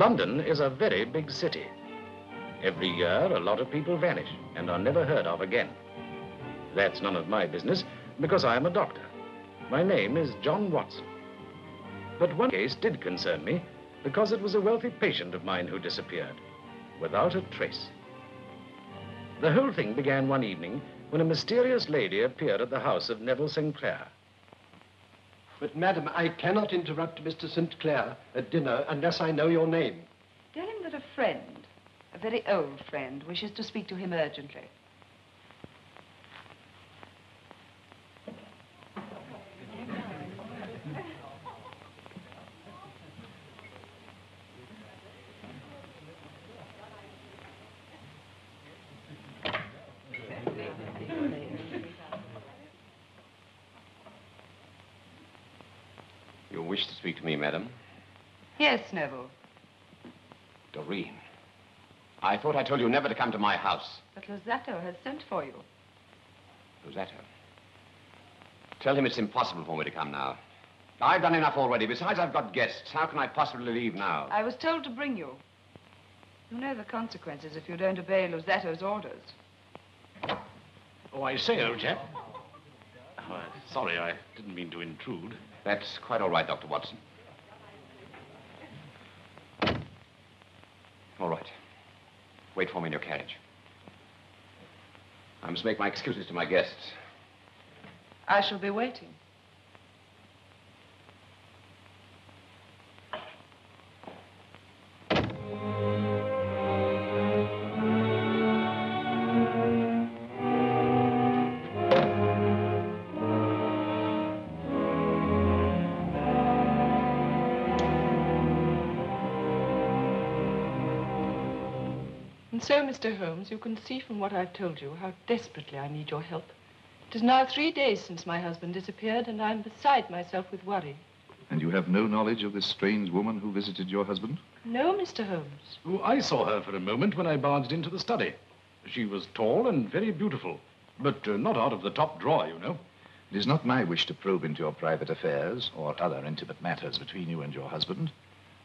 London is a very big city. Every year, a lot of people vanish and are never heard of again. That's none of my business, because I am a doctor. My name is John Watson. But one case did concern me, because it was a wealthy patient of mine who disappeared, without a trace. The whole thing began one evening when a mysterious lady appeared at the house of Neville Sinclair. But, madam, I cannot interrupt Mr. St. Clair at dinner unless I know your name. Tell him that a friend, a very old friend, wishes to speak to him urgently. You wish to speak to me, madam? Yes, Neville. Doreen, I thought I told you never to come to my house. But Losato has sent for you. Losato? Tell him it's impossible for me to come now. I've done enough already. Besides, I've got guests. How can I possibly leave now? I was told to bring you. You know the consequences if you don't obey Losato's orders. Oh, I say, old chap. Oh, sorry, I didn't mean to intrude. That's quite all right, Dr. Watson. All right. Wait for me in your carriage. I must make my excuses to my guests. I shall be waiting. So, Mr. Holmes, you can see from what I've told you how desperately I need your help. It is now 3 days since my husband disappeared, and I'm beside myself with worry. And you have no knowledge of this strange woman who visited your husband? No, Mr. Holmes. Oh, I saw her for a moment when I barged into the study. She was tall and very beautiful, but not out of the top drawer, you know. It is not my wish to probe into your private affairs or other intimate matters between you and your husband,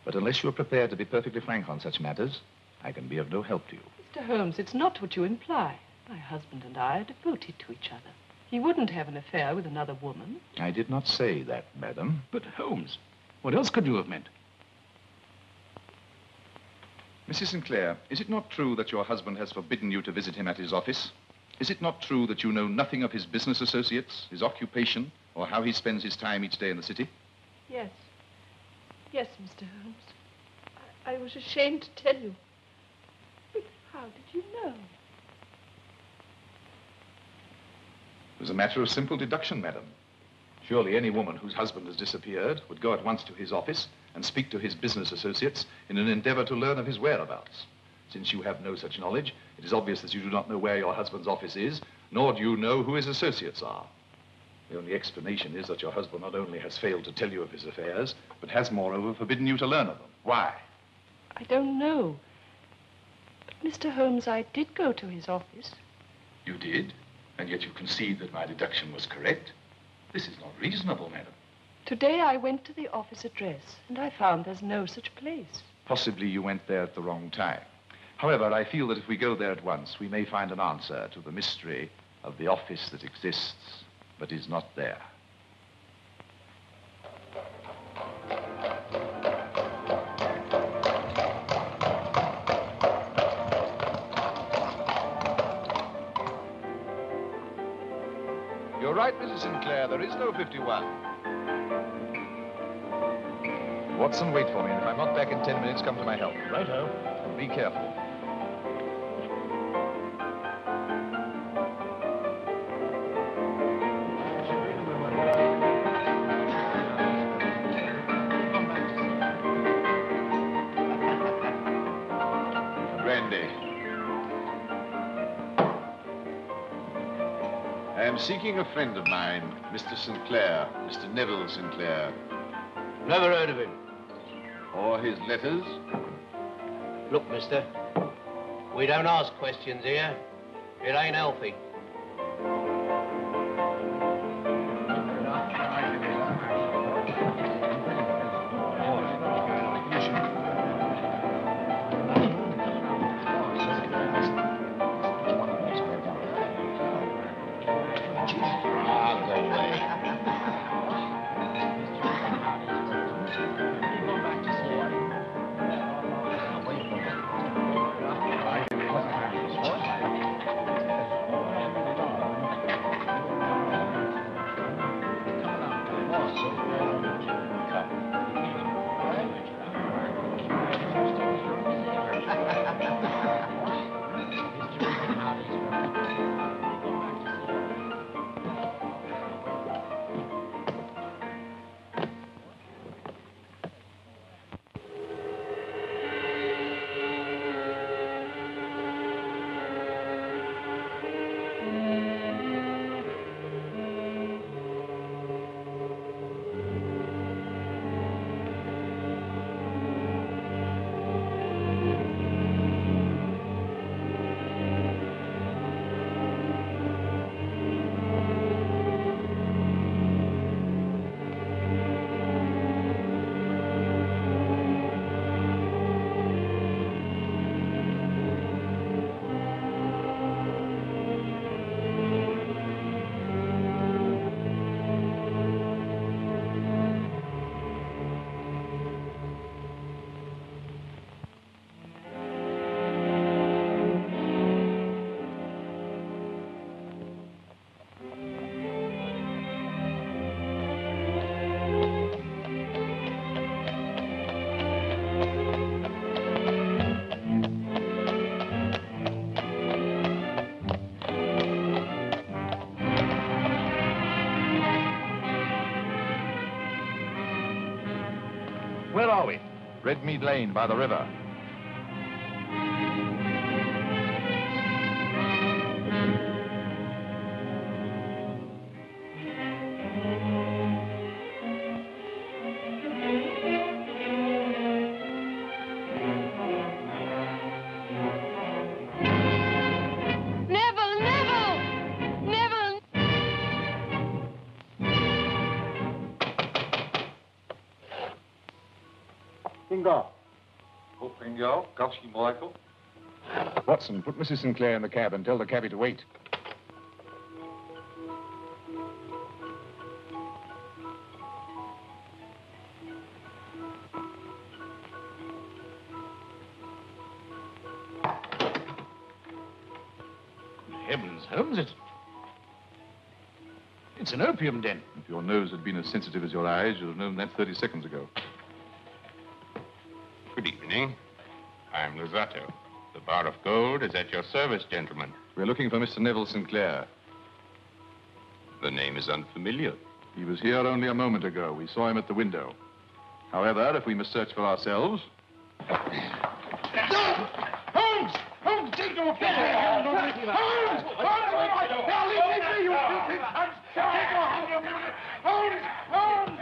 but unless you're prepared to be perfectly frank on such matters, I can be of no help to you. Mr. Holmes, it's not what you imply. My husband and I are devoted to each other. He wouldn't have an affair with another woman. I did not say that, madam. But, Holmes, what else could you have meant? Mrs. Sinclair, is it not true that your husband has forbidden you to visit him at his office? Is it not true that you know nothing of his business associates, his occupation, or how he spends his time each day in the city? Yes. Yes, Mr. Holmes. I was ashamed to tell you. But how did you know? It was a matter of simple deduction, madam. Surely any woman whose husband has disappeared would go at once to his office and speak to his business associates in an endeavor to learn of his whereabouts. Since you have no such knowledge, it is obvious that you do not know where your husband's office is, nor do you know who his associates are. The only explanation is that your husband not only has failed to tell you of his affairs, but has, moreover, forbidden you to learn of them. Why? I don't know. But, Mr. Holmes, I did go to his office. You did? And yet you concede that my deduction was correct? This is not reasonable, madam. Today I went to the office address, and I found there's no such place. Possibly you went there at the wrong time. However, I feel that if we go there at once, we may find an answer to the mystery of the office that exists, but is not there. You're right, Mrs. Sinclair. There is no 51. Watson, wait for me, and if I'm not back in 10 minutes, come to my help. Righto. And be careful. Brandy. I am seeking a friend of mine, Mr. Sinclair, Mr. Neville Sinclair. Never heard of him. Or his letters? Look, mister, we don't ask questions here. It ain't healthy. Where are we? Redmead Lane by the river. Watson, put Mrs. Sinclair in the cab and tell the cabby to wait. Heavens, Holmes, it's an opium den. If your nose had been as sensitive as your eyes, you'd have known that 30 seconds ago. Good evening. I'm Luzzatto. The bar of gold is at your service, gentlemen. We're looking for Mr. Neville Sinclair. The name is unfamiliar. He was here only a moment ago. We saw him at the window. However, if we must search for ourselves... Holmes! Holmes, take no offense! Holmes! Now leave me be, you filthy... Take your hand on me! Holmes! Holmes!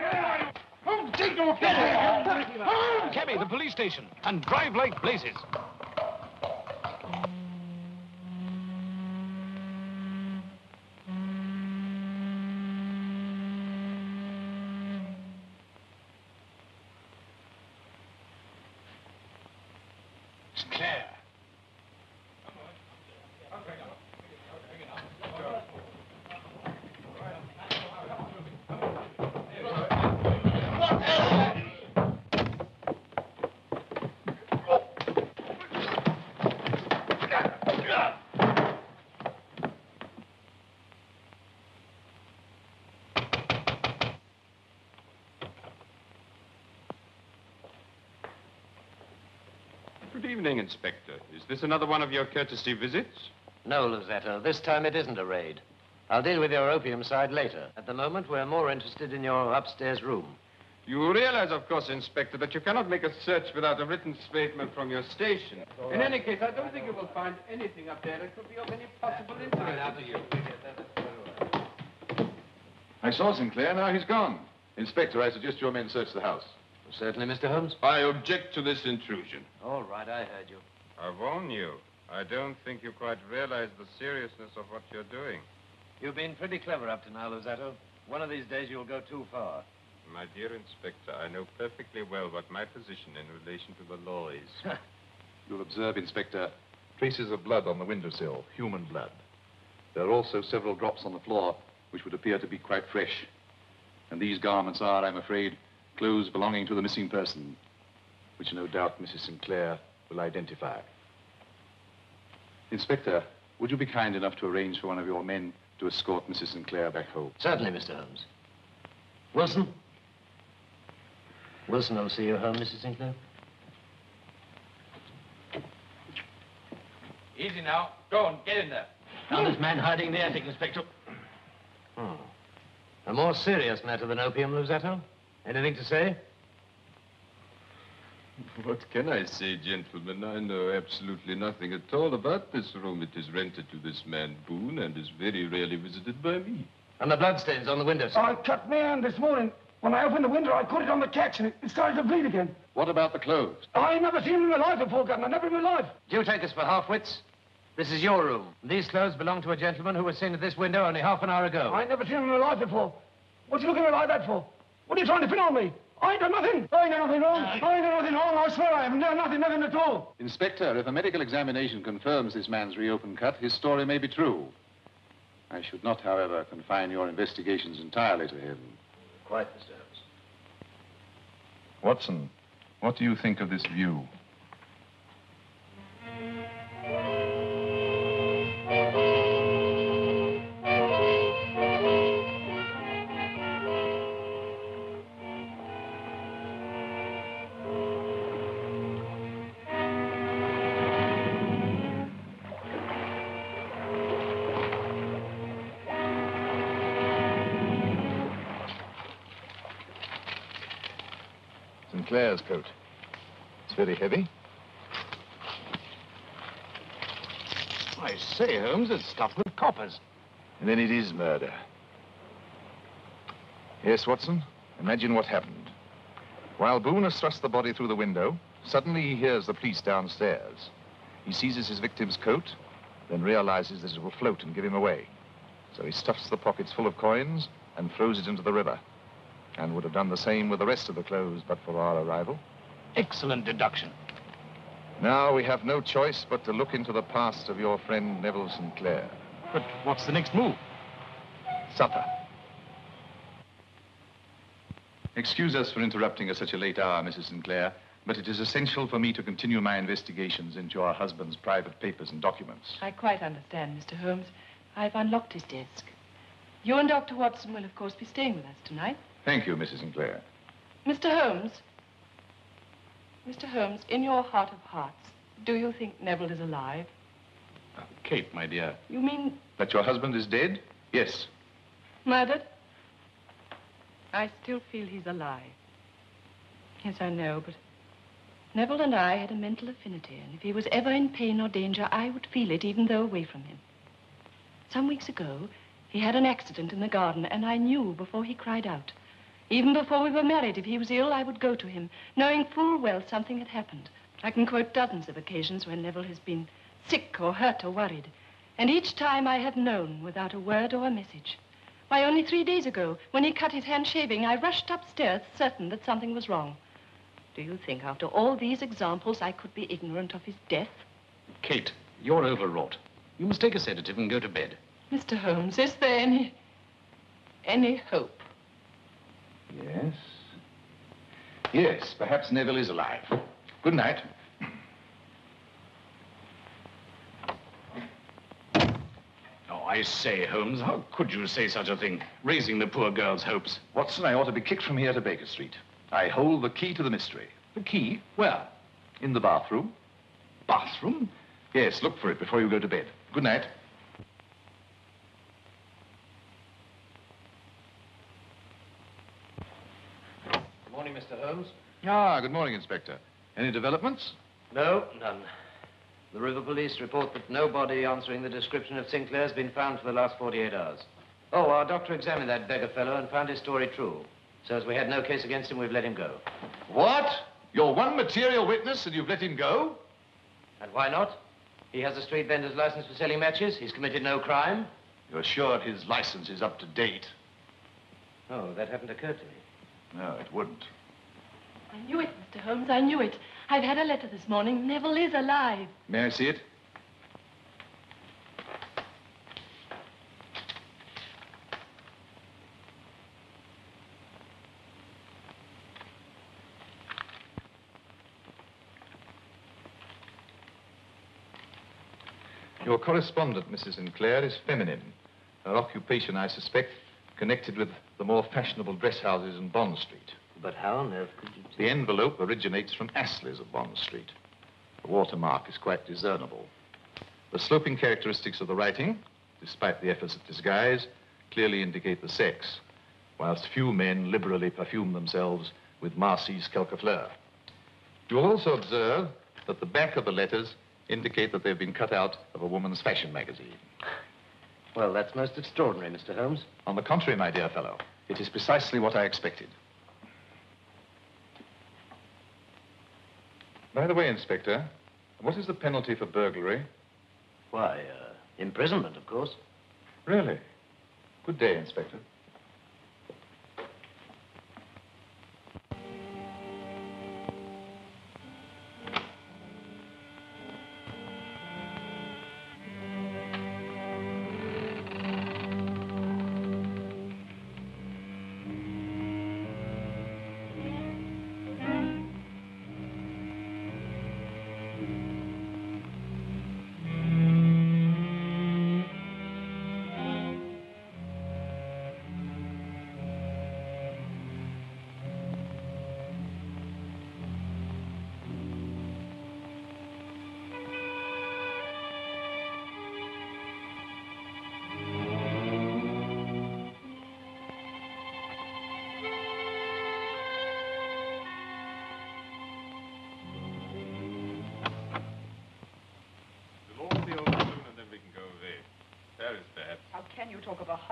Holmes, take no offense! Holmes! Cabby, the police station, and drive like blazes. Sinclair. Good evening, Inspector. Is this another one of your courtesy visits? No, Luzzatto. This time it isn't a raid. I'll deal with your opium side later. At the moment, we're more interested in your upstairs room. You realize, of course, Inspector, that you cannot make a search without a written statement from your station. In any case, I don't think you will find anything up there that could be of any possible interest to you. I saw Sinclair, now he's gone. Inspector, I suggest your men search the house. Certainly, Mr. Holmes. I object to this intrusion. All right, I heard you. I warn you. I don't think you quite realize the seriousness of what you're doing. You've been pretty clever up to now, Luzzatto. One of these days you'll go too far. My dear Inspector, I know perfectly well what my position in relation to the law is. You'll observe, Inspector, traces of blood on the windowsill, human blood. There are also several drops on the floor, which would appear to be quite fresh. And these garments are, I'm afraid, clothes belonging to the missing person, which no doubt Mrs. Sinclair will identify. Inspector, would you be kind enough to arrange for one of your men to escort Mrs. Sinclair back home? Certainly, Mr. Holmes. Wilson? Wilson will see you home, Mrs. Sinclair. Easy now. Go on, get in there. Found this man hiding in the attic, Inspector. A more serious matter than opium, Luzzatto? Anything to say? What can I say, gentlemen? I know absolutely nothing at all about this room. It is rented to this man Boone and is very rarely visited by me. And the bloodstains on the windowsill? I cut my hand this morning. When I opened the window, I caught it on the catch and it started to bleed again. What about the clothes? I never seen them in my life before, Governor. Never in my life. Do you take us for half-wits? This is your room. These clothes belong to a gentleman who was seen at this window only half an hour ago. I never seen them in my life before. What you looking at me like that for? What are you trying to pin on me? I ain't done nothing. I ain't done nothing wrong. I ain't done nothing wrong. I swear I haven't done nothing at all. Inspector, if a medical examination confirms this man's reopened cut, his story may be true. I should not, however, confine your investigations entirely to him. Quite, Mr. Holmes. Watson, what do you think of this view? Sinclair's coat. It's very heavy. I say, Holmes, it's stuffed with coppers. And then it is murder. Yes, Watson, imagine what happened. While Boone has thrust the body through the window, suddenly he hears the police downstairs. He seizes his victim's coat, then realizes that it will float and give him away. So he stuffs the pockets full of coins and throws it into the river. And would have done the same with the rest of the clothes but for our arrival. Excellent deduction. Now we have no choice but to look into the past of your friend Neville Sinclair. But what's the next move? Supper. Excuse us for interrupting at such a late hour, Mrs. Sinclair, but it is essential for me to continue my investigations into our husband's private papers and documents. I quite understand, Mr. Holmes. I've unlocked his desk. You and Dr. Watson will, of course, be staying with us tonight. Thank you, Mrs. Sinclair. Mr. Holmes. Mr. Holmes, in your heart of hearts, do you think Neville is alive? Kate, my dear. You mean... That your husband is dead? Yes. Murdered? I still feel he's alive. Yes, I know, but Neville and I had a mental affinity, and if he was ever in pain or danger, I would feel it, even though away from him. Some weeks ago, he had an accident in the garden, and I knew before he cried out. Even before we were married, if he was ill, I would go to him, knowing full well something had happened. I can quote dozens of occasions when Neville has been sick or hurt or worried. And each time I have known without a word or a message. Why, only 3 days ago, when he cut his hand shaving, I rushed upstairs certain that something was wrong. Do you think after all these examples I could be ignorant of his death? Kate, you're overwrought. You must take a sedative and go to bed. Mr. Holmes, is there any hope? Yes. Yes, perhaps Neville is alive. Good night. Oh, I say, Holmes, how could you say such a thing? Raising the poor girl's hopes. Watson, I ought to be kicked from here to Baker Street. I hold the key to the mystery. The key? Where? In the bathroom. Bathroom? Yes, look for it before you go to bed. Good night. Good morning, Mr. Holmes. Ah, good morning, Inspector. Any developments? No, none. The river police report that no body answering the description of Sinclair has been found for the last 48 hours. Oh, our doctor examined that beggar fellow and found his story true. So as we had no case against him, we've let him go. What? You're one material witness and you've let him go? And why not? He has a street vendor's license for selling matches. He's committed no crime. You're sure his license is up to date? Oh, that hadn't occurred to me. No, it wouldn't. I knew it, Mr. Holmes, I knew it. I've had a letter this morning. Neville is alive. May I see it? Your correspondent, Mrs. Sinclair, is feminine. Her occupation, I suspect, connected with the more fashionable dress houses in Bond Street. But how on earth could you... The envelope originates from Astley's of Bond Street. The watermark is quite discernible. The sloping characteristics of the writing, despite the efforts at disguise, clearly indicate the sex, whilst few men liberally perfume themselves with Marcy's Quelquefleur. You will also observe that the back of the letters indicate that they've been cut out of a woman's fashion magazine. Well, that's most extraordinary, Mr. Holmes. On the contrary, my dear fellow, it is precisely what I expected. By the way, Inspector, what is the penalty for burglary? Why, imprisonment, of course. Really? Good day, Inspector.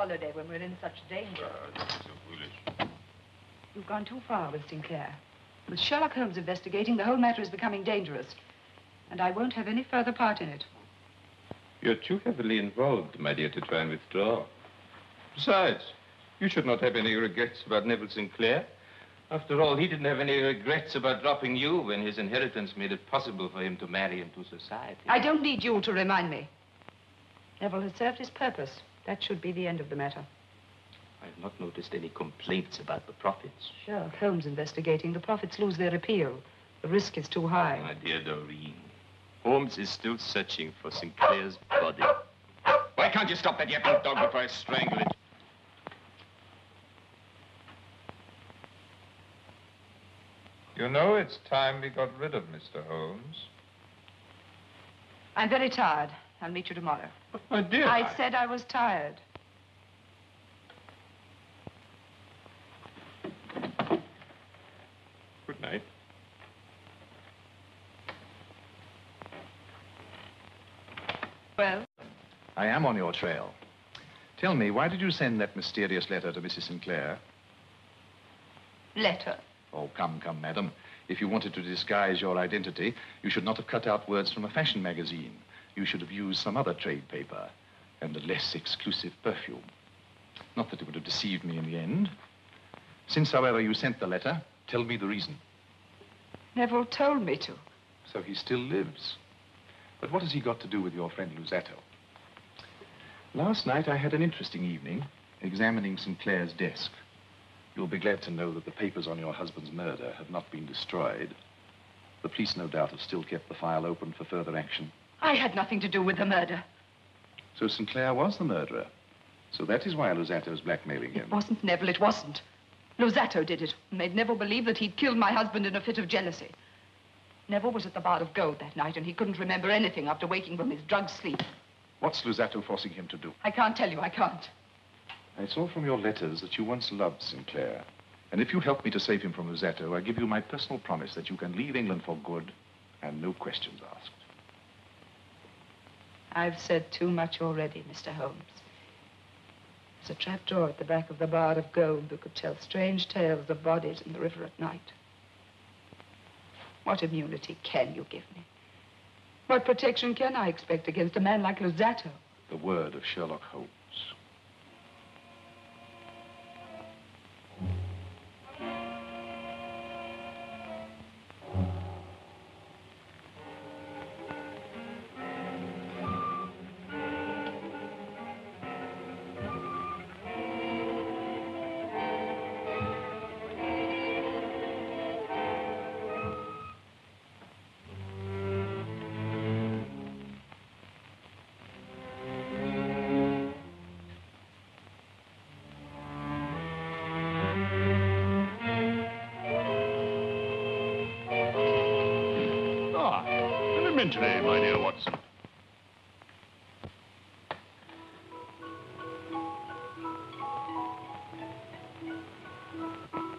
holiday when we're in such danger. This is so foolish. You've gone too far with Sinclair. With Sherlock Holmes investigating, the whole matter is becoming dangerous. And I won't have any further part in it. You're too heavily involved, my dear, to try and withdraw. Besides, you should not have any regrets about Neville Sinclair. After all, he didn't have any regrets about dropping you when his inheritance made it possible for him to marry into society. I don't need you to remind me. Neville has served his purpose. That should be the end of the matter. I have not noticed any complaints about the profits. Sherlock Holmes investigating. The profits lose their appeal. The risk is too high. My dear Doreen, Holmes is still searching for Sinclair's body. Why can't you stop that yapping dog before I strangle it? You know, it's time we got rid of Mr. Holmes. I'm very tired. I'll meet you tomorrow. But my dear... I said I was tired. Good night. Well? I am on your trail. Tell me, why did you send that mysterious letter to Mrs. Sinclair? Letter? Oh, come, madam. If you wanted to disguise your identity, you should not have cut out words from a fashion magazine. You should have used some other trade paper and a less exclusive perfume. Not that it would have deceived me in the end. Since, however, you sent the letter, tell me the reason. Neville told me to. So he still lives. But what has he got to do with your friend Luzzatto? Last night, I had an interesting evening examining Sinclair's desk. You'll be glad to know that the papers on your husband's murder have not been destroyed. The police, no doubt, have still kept the file open for further action. I had nothing to do with the murder. So Sinclair was the murderer. So that is why Luzzatto's blackmailing him. It wasn't Neville, it wasn't. Luzzatto did it, and made Neville believe that he'd killed my husband in a fit of jealousy. Neville was at the Bar of Gold that night, and he couldn't remember anything after waking from his drugged sleep. What's Luzzatto forcing him to do? I can't tell you, I can't. I saw from your letters that you once loved Sinclair. And if you help me to save him from Luzzatto, I give you my personal promise that you can leave England for good and no questions asked. I've said too much already, Mr. Holmes. There's a trapdoor at the back of the Bar of Gold that could tell strange tales of bodies in the river at night. What immunity can you give me? What protection can I expect against a man like Luzzatto? The word of Sherlock Holmes. Elementary, my dear Watson.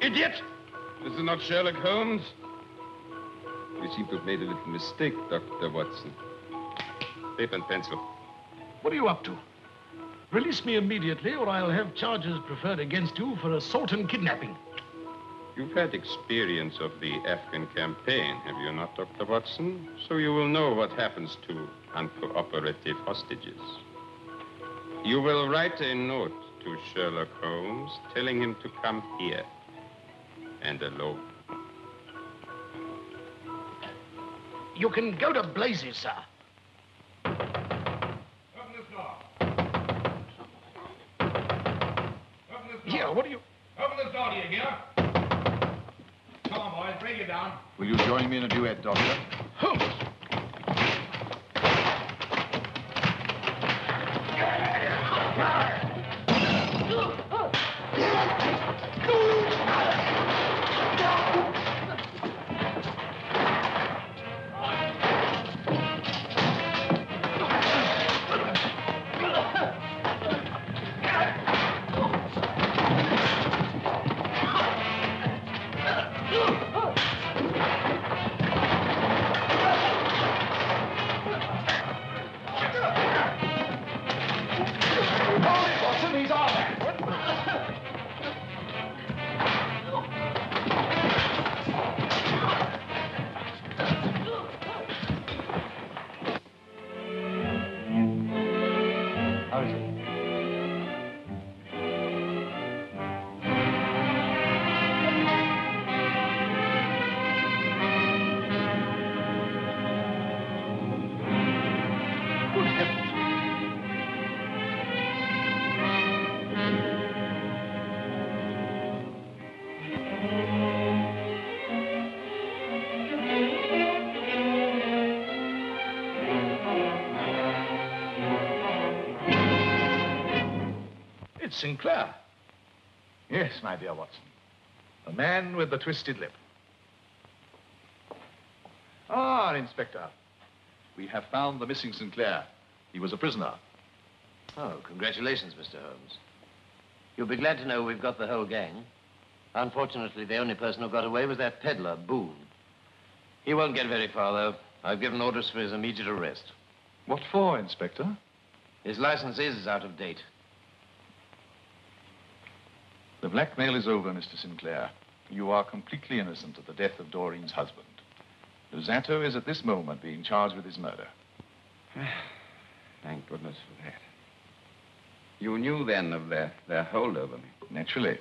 Idiot! This is not Sherlock Holmes. We seem to have made a little mistake, Dr. Watson. Paper and pencil. What are you up to? Release me immediately, or I'll have charges preferred against you for assault and kidnapping. You've had experience of the Afghan campaign, have you not, Dr. Watson? So you will know what happens to uncooperative hostages. You will write a note to Sherlock Holmes telling him to come here, and alone. You can go to blazes, sir. Open this door. Open this door. Here, what are you... Open this door, do you hear? Come on, boys, bring it down. Will you join me in a duet, Doctor? Holmes! It's Sinclair. Yes, my dear Watson. The man with the twisted lip. Ah, Inspector. We have found the missing Sinclair. He was a prisoner. Oh, congratulations, Mr. Holmes. You'll be glad to know we've got the whole gang. Unfortunately, the only person who got away was that peddler, Boone. He won't get very far, though. I've given orders for his immediate arrest. What for, Inspector? His license is out of date. The blackmail is over, Mr. Sinclair. You are completely innocent of the death of Doreen's husband. Lozato is at this moment being charged with his murder. Thank goodness for that. You knew then of their hold over me. Naturally.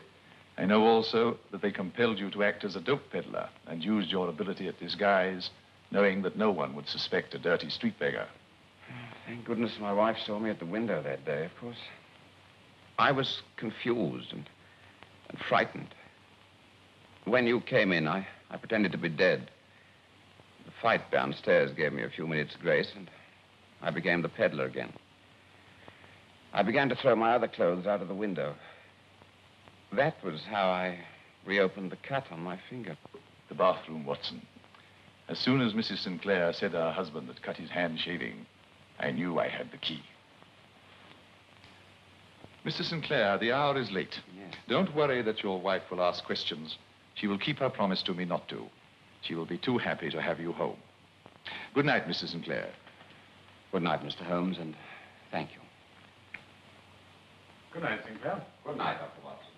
I know also that they compelled you to act as a dope peddler and used your ability at disguise, knowing that no one would suspect a dirty street beggar. Thank goodness my wife saw me at the window that day, of course. I was confused and frightened. When you came in, I pretended to be dead. The fight downstairs gave me a few minutes' grace, and I became the peddler again. I began to throw my other clothes out of the window. That was how I reopened the cut on my finger. The bathroom, Watson. As soon as Mrs. Sinclair said her husband had cut his hand shaving, I knew I had the key. Mr. Sinclair, the hour is late. Yes. Don't worry that your wife will ask questions. She will keep her promise to me not to. She will be too happy to have you home. Good night, Mr. Sinclair. Good night, Mr. Holmes, and thank you. Good night, Sinclair. Good night, Dr. Watson.